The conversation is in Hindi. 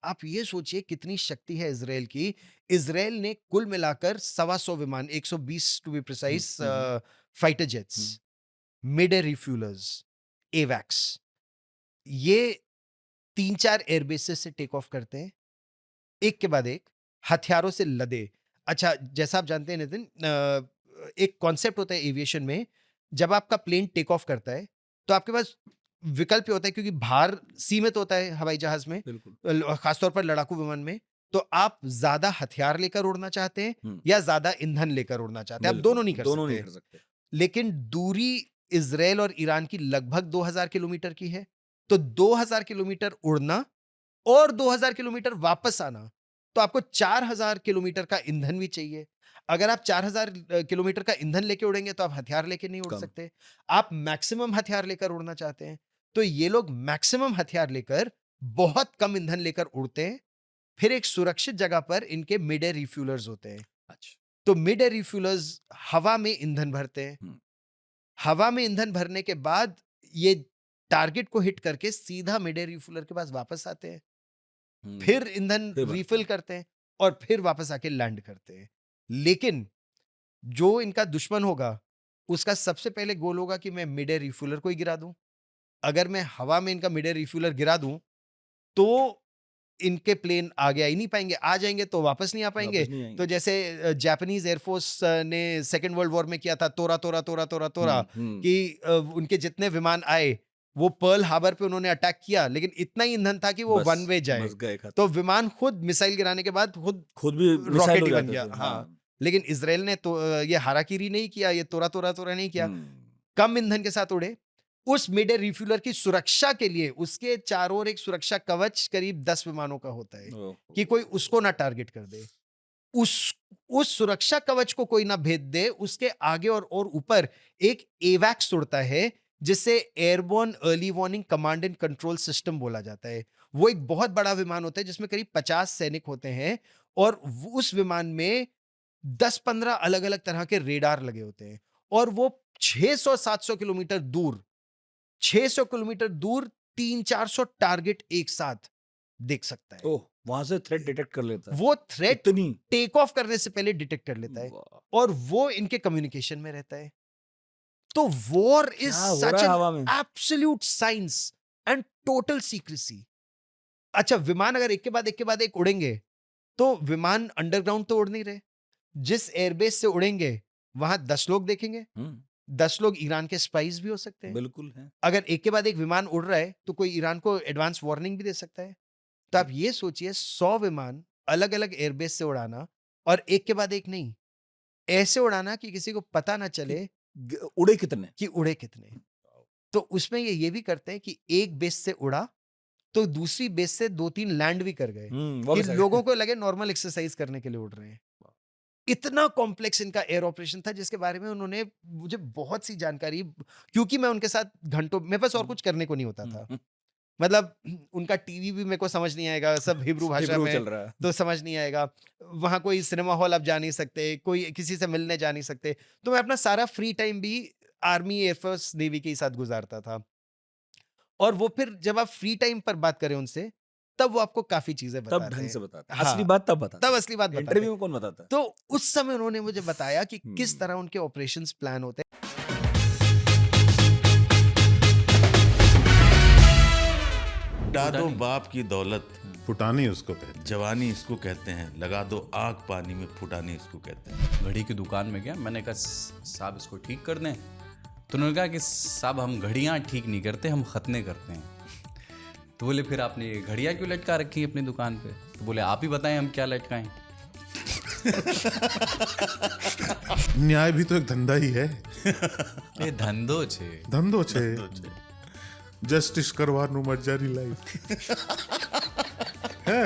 आप ये सोचिए कितनी शक्ति है इज़राइल की। इज़राइल ने कुल मिलाकर 125 विमान, 120 to be hmm, precise hmm, hmm, fighter jets, hmm, mid air refuellers, एवैक्स, ये 3-4 एयरबेसेस से टेक ऑफ करते हैं, एक के बाद एक, हथियारों से लदे। अच्छा, जैसा आप जानते हैं नितिन, एक कॉन्सेप्ट होता है एविएशन में, जब आपका प्लेन टेक ऑफ करता है, तो आपके पास विकल्प ये होता है, क्योंकि भार सीमित होता है हवाई जहाज़ में, बिल्कुल। खासतौर पर लड़ाकू विमान में, तो आप ज़्यादा हथियार लेकर उड़ना चाहते हैं हुँ, या ज़्यादा ईंधन लेकर उड़ना चाहते हैं, आप बिल्कुल, दोनों नहीं कर दोनों नहीं सकते। कर सकते। लेकिन दूरी इज़राइल और ईरान की लगभग 2000 किलोमीटर की है, तो 2000 किलोमीटर उड़ना और 2000 किलोमीटर वापस आना, तो आपको 4000 किलोमीटर का ईंधन भी चाहिए। अगर आप 4000 किलोमीटर का ईंधन लेके उड़ेंगे, तो आप हथियार लेके नहीं उड़ कम। सकते। आप मैक्सिमम हथियार लेकर उड़ना चाहते हैं, तो ये लोग मैक्सिमम हथियार लेकर बहुत कम ईंधन लेकर उड़ते हैं। फिर एक सुरक्षित जगह पर इनके मिड एयर रिफ्यूलर्स होते हैं। अच्छा। तो मिड एयर रिफ्यूलर्स हवा में ईंधन भरते हैं। हुँ, हवा में ईंधन भरने के बाद ये टारगेट को हिट करके सीधा मिड एयर रिफ्यूलर के पास वापस आते हैं। हुँ, फिर ईंधन फिर भरते रिफिल हैं। करते हैं और फिर वापस आके लैंड करते हैं। लेकिन जो इनका दुश्मन होगा, उसका सबसे पहले गोल होगा कि मैं मिड एयर रिफ्यूलर को ही गिरा दूं। अगर मैं हवा में इनका मिड एयर रिफ्यूलर गिरा दूं, तो इनके प्लेन आगे आ ही नहीं पाएंगे। आ जाएंगे तो वापस नहीं आ पाएंगे। वापस नहीं तो आएँगे। जैसे जापानीज एयरफोर्स ने सेकेंड वर्ल्ड वॉर में किया था, तोरा तोरा तोरा तोरा तोरा, हुँ, हुँ, कि उनके जितने विमान आए, वो पर्ल हार्बर पे उन्होंने अटैक किया, लेकिन इतना ही ईंधन था कि वो बस, वन वे जाए। बस गए तो खत्म। विमान खुद मिसाइल गिराने के बाद खुद खुद भी मिसाइल रॉकेट हो ही बन जाते गया। थे। हाँ, हाँ। लेकिन इसराइल ने तो ये हाराकीरी नहीं किया, ये तोरा तोरा तोरा नहीं किया। हुँ, कम ईंधन के साथ उड़े। उस मिड एयर रिफ्यूलर की सुरक्षा के लिए उसके चारों ओर एक सुरक्षा कवच करीब 10 विमानों का होता है, कि कोई उसको ओहो! ना टारगेट कर दे। उस उस सुरक्षा कवच को कोई ना भेद दे, उसके आगे और ऊपर एक एवैक्स उड़ता है, जिसे airborne early warning command and control system बोला जाता है। वो एक बहुत बड़ा विमान होता है जिसमें करीब 50 सैनिक होते हैं, और उस विमान में 10-15 अलग-अलग तरह के रेडार लगे होते हैं, और वो 600-700 किलोमीटर दूर, 600 किलोमीटर दूर 300-400 टारगेट एक साथ देख सकता है। ओह! वहाँ से थ्रेट डिटेक्ट कर लेता है। वो थ्रेट इतनी टेक ऑफ करने से पहले डिटेक्ट कर लेता है, वाह! और वो इनके कम्युनिकेशन में रहता है। तो वॉर इज क्या हो रहा सच है एन हवा में? Absolute science and total secrecy. अच्छा, विमान अगर एक के बाद एक उड़ेंगे, तो विमान अंडरग्राउंड तो उड़ नहीं रहे। जिस एयरबेस से उड़ेंगे, वहां 10 लोग देखेंगे। हुँ, 10 लोग ईरान के स्पाइस भी हो सकते हैं। बिल्कुल है। अगर एक के बाद एक विमान उड़ रहा है, तो कोई ईरान को एडवांस वार्निंग भी दे सकता है। तो आप ये सोचिए, 100 विमान अलग-अलग एयरबेस से उड़ाना, और एक के बाद एक नहीं, ऐसे उड़ाना कि किसी को पता ना कि चले उड़े कितने? कि उड़े कितने। तो उसमें ये भी करते हैं कि एक बेस से उड़ा, तो दूसरी बेस से 2-3 लैंड भी कर गए, कि वापस आ गए। लोगों को लगे नॉर्मल एक्सरसाइज करने के लिए उड़ रहे हैं। इतना कॉम्प्लेक्स इनका एयर ऑपरेशन था, जिसके बारे में उन्होंने मुझे बहुत सी जानकारी, क्योंकि मैं उनके साथ घंटों, मेरे पास और हुँ, कुछ करने को नहीं होता हुँ, था। हुँ। मतलब उनका टीवी भी मेरे को समझ नहीं आएगा, सब हिब्रू भाषा हिब्रू में, चल रहा है। तो समझ नहीं आएगा। वहाँ कोई सिनेमा हॉल आप जा नहीं सकते, कोई किसी से मिलने जा नहीं सकते। तो मैं अपना सारा फ्री टाइम भी आर्मी, एयरफोर्स, नेवी के ही साथ गुज़ारता था। और वो फिर जब आप फ्री टाइम पर बात करें उनसे, तब वो आपको काफ़ी चीज़ें तब बताते ढंग हैं। से बताते हैं। असली हाँ, बात तब बताते तब हैं। असली बात बताते इंटरव्यू हैं। में कौन बताता है? तो उस समय उन्होंने मुझे बताया कि किस हुँ। तरह उनके ऑपरेशंस प्लान होते हैं। लुटा दो फुटानी। बाप की दौलत, फुटानी उसको कहते जवानी इसको कहते हैं, लगा दो आग पानी में, फुटानी इसको कहते हैं। घड़ी की दुकान में गया, मैंने कहा साहब इसको ठीक कर दें। तो उन्होंने कहा कि साहब हम घड़ियाँ ठीक नहीं करते, हम खतने करते हैं। तो बोले फिर आपने ये घड़ियाँ क्यों लटका रखी है अपनी दुकान पे? तो बोले आप ही बताएं हम क्या लटकाएं। हैं। न्याय भी तो एक धंधा ही है, એ ધંધો છે। ધંધો છે, तो જસ્ટિસ કરવાનું મજારી લાઈફ है।